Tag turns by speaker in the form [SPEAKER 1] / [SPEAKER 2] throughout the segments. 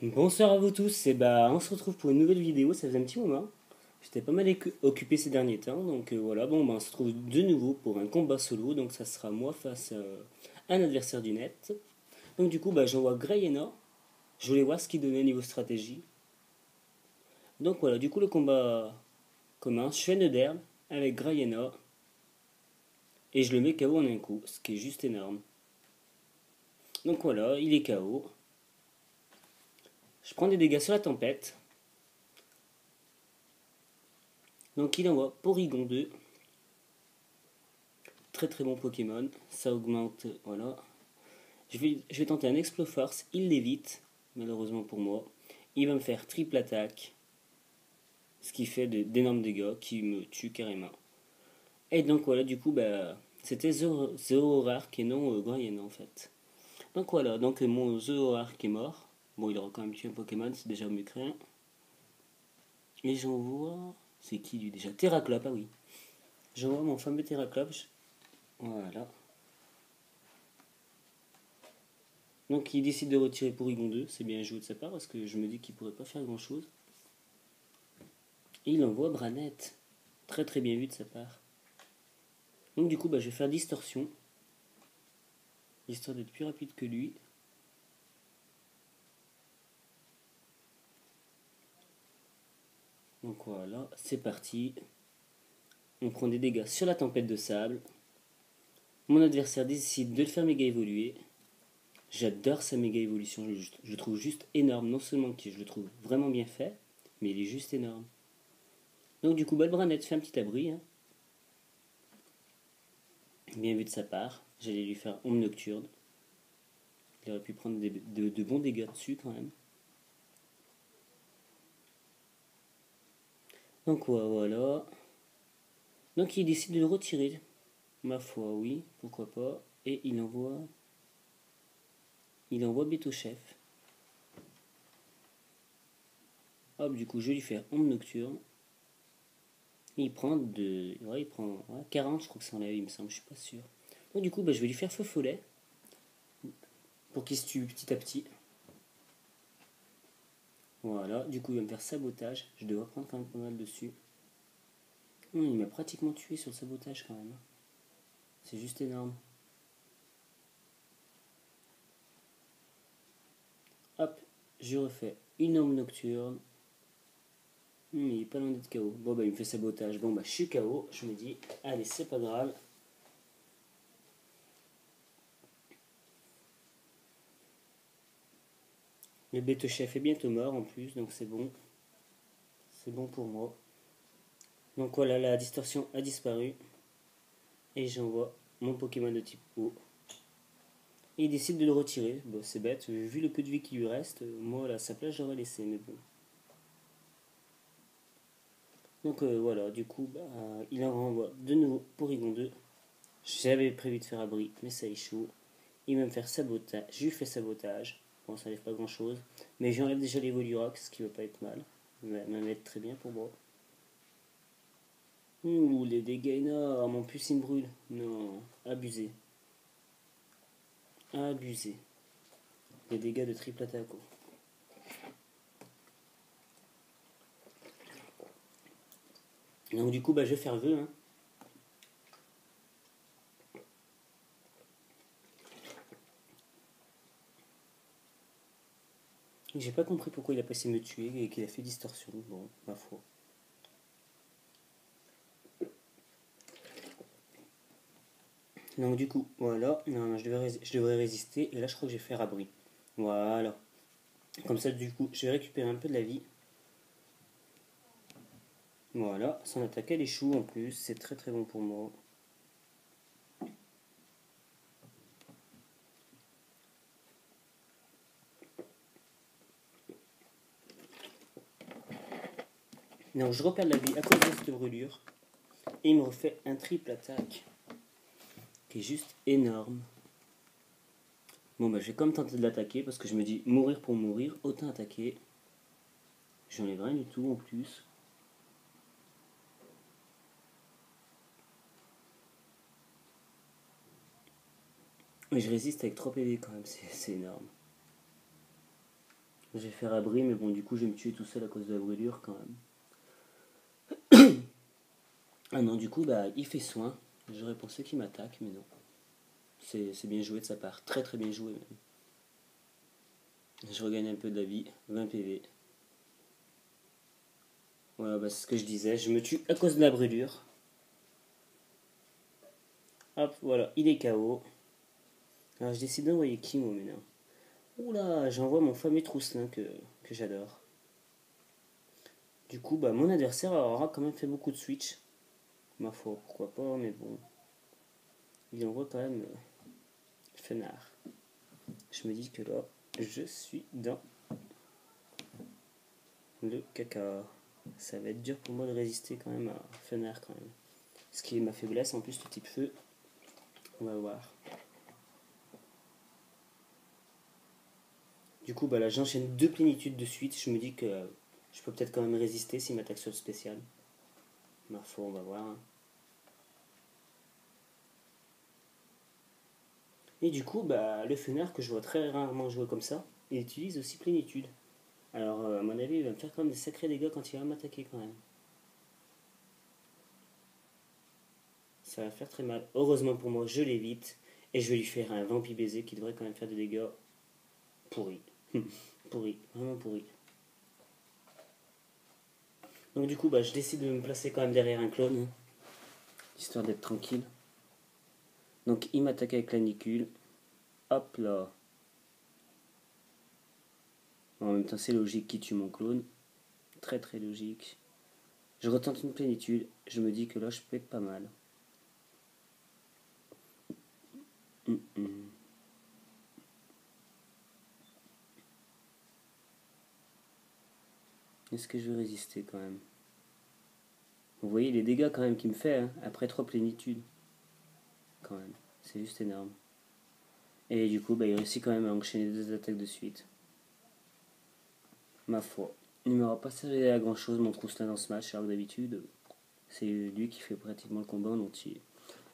[SPEAKER 1] Bonsoir à vous tous, et bah on se retrouve pour une nouvelle vidéo, ça faisait un petit moment. J'étais pas mal occupé ces derniers temps, donc voilà, bon bah on se retrouve de nouveau pour un combat solo, donc ça sera moi face à un adversaire du net. Donc du coup bah j'envoie Greyena, je voulais voir ce qu'il donnait niveau stratégie. Donc voilà, du coup le combat commence, je fais Neuderm avec Greyena, et je le mets KO en un coup, ce qui est juste énorme. Donc voilà, il est KO. Je prends des dégâts sur la tempête. Donc il envoie Porygon 2. Très très bon Pokémon. Ça augmente, voilà. Je vais tenter un Exploforce. Il l'évite, malheureusement pour moi. Il va me faire triple attaque. Ce qui fait d'énormes dégâts, qui me tue carrément. Et donc voilà, du coup, bah, c'était Zoroark et non Groyenne en fait. Donc voilà, donc mon Zoroark est mort. Bon, il aura quand même tué un Pokémon, c'est déjà mieux que rien. Et j'envoie. C'est qui lui déjà? Terraclope, ah oui. J'envoie mon fameux Terraclope. Voilà. Donc il décide de retirer Porygon 2, c'est bien joué de sa part parce que je me dis qu'il pourrait pas faire grand chose. Et il envoie Branette. Très très bien vu de sa part. Donc du coup bah, je vais faire Distorsion. Histoire d'être plus rapide que lui. Donc voilà, c'est parti. On prend des dégâts sur la tempête de sable. Mon adversaire décide de le faire méga évoluer. J'adore sa méga évolution, je le trouve juste énorme. Non seulement que je le trouve vraiment bien fait, mais il est juste énorme. Donc du coup, bah, le Branette fait un petit abri. Hein. Bien vu de sa part. J'allais lui faire ombre nocturne. Il aurait pu prendre de bons dégâts dessus quand même. Donc voilà. Donc il décide de le retirer. Ma foi, oui, pourquoi pas. Et il envoie. Il envoie Beto Chef. Hop, du coup, je vais lui faire ombre nocturne. Il prend de. Ouais, il prend 40, je crois que c'est en la il me semble, je suis pas sûr. Donc du coup, bah, je vais lui faire feu follet. Pour qu'il se tue petit à petit. Voilà, du coup, il va me faire sabotage. Je devrais prendre quand même pas mal dessus. Il m'a pratiquement tué sur le sabotage quand même. C'est juste énorme. Hop, je refais une ombre nocturne. Il est pas loin d'être KO. Bon bah il me fait sabotage. Bon bah je suis KO. Je me dis, allez c'est pas grave. Le bête chef est bientôt mort en plus, donc c'est bon. C'est bon pour moi. Donc voilà, la distorsion a disparu. Et j'envoie mon Pokémon de type eau. Et il décide de le retirer. Bon c'est bête, vu le peu de vie qui lui reste, moi à sa place j'aurais laissé, mais bon. Donc voilà, du coup, bah, il en renvoie de nouveau Porygon 2. J'avais prévu de faire abri, mais ça échoue. Il va me faire sabotage. Je lui fais sabotage. Bon, ça n'enlève pas grand chose. Mais j'enlève déjà les Volurox, ce qui va pas être mal. Ça va même être très bien pour moi. Ouh, les dégâts énormes. En plus, il me brûle. Non, abusé. Abusé. Les dégâts de triple attaque. Donc, du coup, bah, je vais faire vœu. Hein. J'ai pas compris pourquoi il a pas essayé de me tuer et qu'il a fait distorsion. Bon, ma foi. Donc du coup, voilà, non, je devrais résister, et là je crois que je vais faire abri. Voilà. Comme ça, du coup, je vais récupérer un peu de la vie. Voilà, son attaque elle échoue en plus, c'est très très bon pour moi. Donc je repère de la vie à cause de cette brûlure, et il me refait un triple attaque, qui est juste énorme. Bon bah je vais quand même tenter de l'attaquer, parce que je me dis, mourir pour mourir, autant attaquer. J'enlève rien du tout en plus. Mais je résiste avec 3 PV quand même, c'est énorme. Je vais faire abri, mais bon, du coup, je vais me tuer tout seul à cause de la brûlure quand même. Ah non, du coup, bah, il fait soin. J'aurais pensé qu'il m'attaque, mais non. C'est bien joué de sa part. Très très bien joué même. Je regagne un peu de la vie. 20 PV. Voilà, bah, c'est ce que je disais. Je me tue à cause de la brûlure. Hop, voilà, il est KO. Alors, je décide d'envoyer qui, moi, maintenant? Oula, j'envoie mon fameux Trousselin que j'adore. Du coup, bah, mon adversaire aura quand même fait beaucoup de switch. Ma foi, pourquoi pas, mais bon. Il envoie quand même Fenard. Je me dis que là, je suis dans le caca. Ça va être dur pour moi de résister quand même à Fenard quand même. Ce qui est ma faiblesse, en plus le type feu. On va voir. Du coup, bah là, j'enchaîne 2 plénitudes de suite. Je me dis que je peux peut-être quand même résister s'il m'attaque sur le spécial. Ma foi, on va voir. Hein. Et du coup, bah, le Fenard que je vois très rarement jouer comme ça, il utilise aussi plénitude. Alors, à mon avis, il va me faire quand même des sacrés dégâts quand il va m'attaquer quand même. Ça va faire très mal. Heureusement pour moi, je l'évite. Et je vais lui faire un vampi baiser qui devrait quand même faire des dégâts pourris. Pourris, vraiment pourris. Donc du coup, bah, je décide de me placer quand même derrière un clone. Hein, histoire d'être tranquille. Donc il m'attaque avec la nicule. Hop là. En même temps, c'est logique qu'il tue mon clone. Très très logique. Je retente une plénitude. Je me dis que là, je peux être pas mal. Est-ce que je vais résister quand même? Vous voyez les dégâts quand même qu'il me fait, hein, après 3 plénitudes. Quand même, c'est juste énorme. Et du coup, bah, il réussit quand même à enchaîner 2 attaques de suite. Ma foi. Il ne m'aura pas servi à grand chose mon Trousselin dans ce match, alors que d'habitude, c'est lui qui fait pratiquement le combat en entier.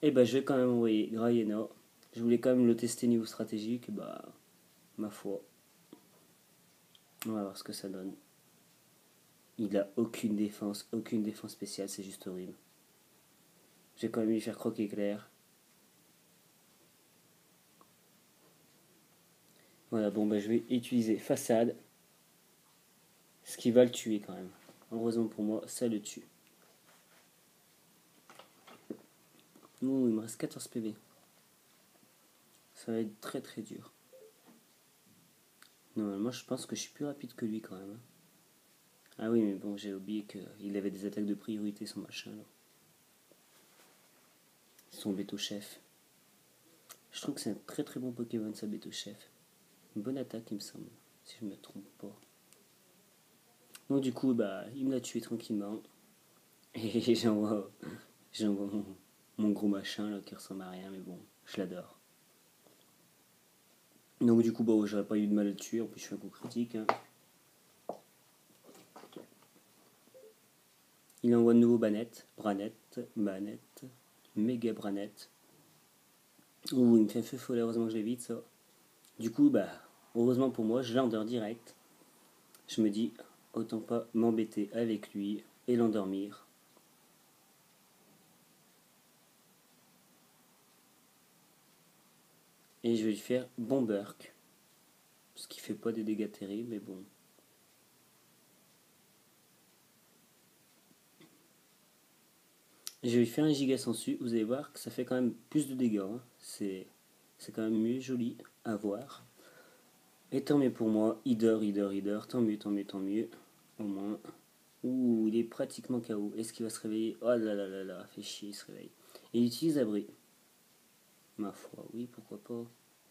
[SPEAKER 1] Et bah, je vais quand même envoyer Grayena. Je voulais quand même le tester niveau stratégique, bah, ma foi. On va voir ce que ça donne. Il a aucune défense spéciale, c'est juste horrible. Je vais quand même lui faire croquer clair. Voilà, bon, bah, je vais utiliser façade. Ce qui va le tuer quand même. Heureusement pour moi, ça le tue. Ouh, il me reste 14 PV. Ça va être très très dur. Normalement, je pense que je suis plus rapide que lui quand même. Hein. Ah oui, mais bon, j'ai oublié qu'il avait des attaques de priorité, son machin là. Son Beto Chef. Je trouve que c'est un très très bon Pokémon, ça, Beto Chef. Une bonne attaque, il me semble, si je ne me trompe pas. Donc, du coup, bah, il me l'a tué tranquillement. Et j'envoie mon gros machin là qui ressemble à rien, mais bon, je l'adore. Donc, du coup, bah, j'aurais pas eu de mal à le tuer, en plus, je fais un coup critique. Hein. Il envoie de nouveau Banette, méga Branette. Ouh, il me fait un feu follet, heureusement que je l'évite ça. Du coup, bah, heureusement pour moi, je l'endors direct. Je me dis, autant pas m'embêter avec lui et l'endormir. Et je vais lui faire Bomberk. Ce qui fait pas des dégâts terribles, mais bon. Je vais lui faire un giga sensu. Vous allez voir que ça fait quand même plus de dégâts. Hein. C'est quand même mieux, joli à voir. Et tant mieux pour moi. Il dort. Tant mieux, tant mieux, tant mieux. Au moins. Ouh, il est pratiquement KO. Est-ce qu'il va se réveiller? Oh là là là là, fait chier, il se réveille. Et il utilise abri. Ma foi, oui, pourquoi pas.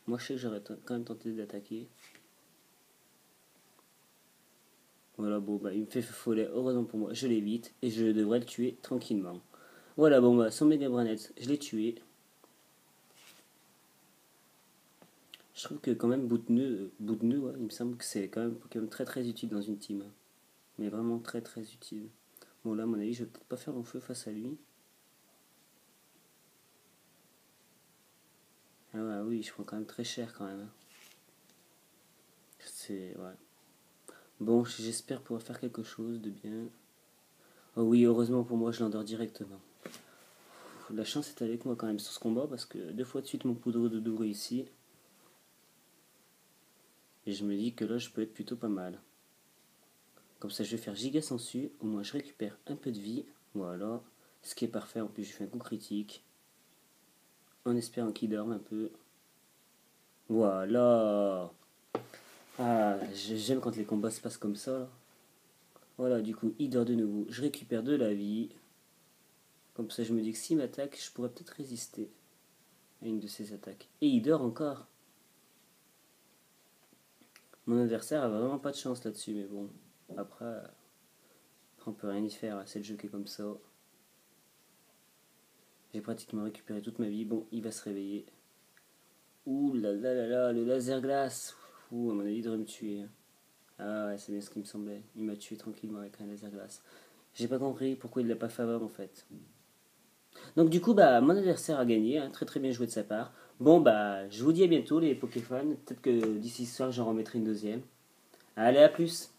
[SPEAKER 1] Moi, je sais que j'aurais quand même tenté d'attaquer. Voilà, bon, bah, il me fait follet, heureusement pour moi, je l'évite, et je devrais le tuer tranquillement. Voilà, bon, bah, son méga branette, je l'ai tué. Je trouve que quand même, Boutneu, ouais, il me semble que c'est quand même un Pokémon très très utile dans une team. Hein. Mais vraiment très très utile. Bon, là, à mon avis, je vais peut-être pas faire long feu face à lui. Ah ouais, oui, je prends quand même très cher quand même. Hein. C'est, ouais. Bon, j'espère pouvoir faire quelque chose de bien. Oh oui, heureusement pour moi, je l'endors directement. La chance est avec moi quand même sur ce combat parce que 2 fois de suite mon poudre de doux réussit. Et je me dis que là, je peux être plutôt pas mal. Comme ça, je vais faire giga sensu. Au moins, je récupère un peu de vie. Voilà. Ce qui est parfait. En plus, je fais un coup critique. En espérant qu'il dorme un peu. Voilà. Ah, j'aime quand les combats se passent comme ça. Là. Voilà, du coup, il dort de nouveau. Je récupère de la vie. Comme ça, je me dis que s'il m'attaque, je pourrais peut-être résister à une de ses attaques. Et il dort encore. Mon adversaire a vraiment pas de chance là-dessus, mais bon. Après, on peut rien y faire. C'est le jeu qui est comme ça. J'ai pratiquement récupéré toute ma vie. Bon, il va se réveiller. Ouh là là là là, le laser glace. Ouh, à mon avis, il devrait me tuer. Ah ouais, c'est bien ce qui me semblait. Il m'a tué tranquillement avec un laser glace. J'ai pas compris pourquoi il l'a pas fait avant en fait. Donc du coup, bah, mon adversaire a gagné, hein, très très bien joué de sa part. Bon bah, je vous dis à bientôt les Pokéfans. Peut-être que d'ici ce soir, j'en remettrai une deuxième. Allez, à plus.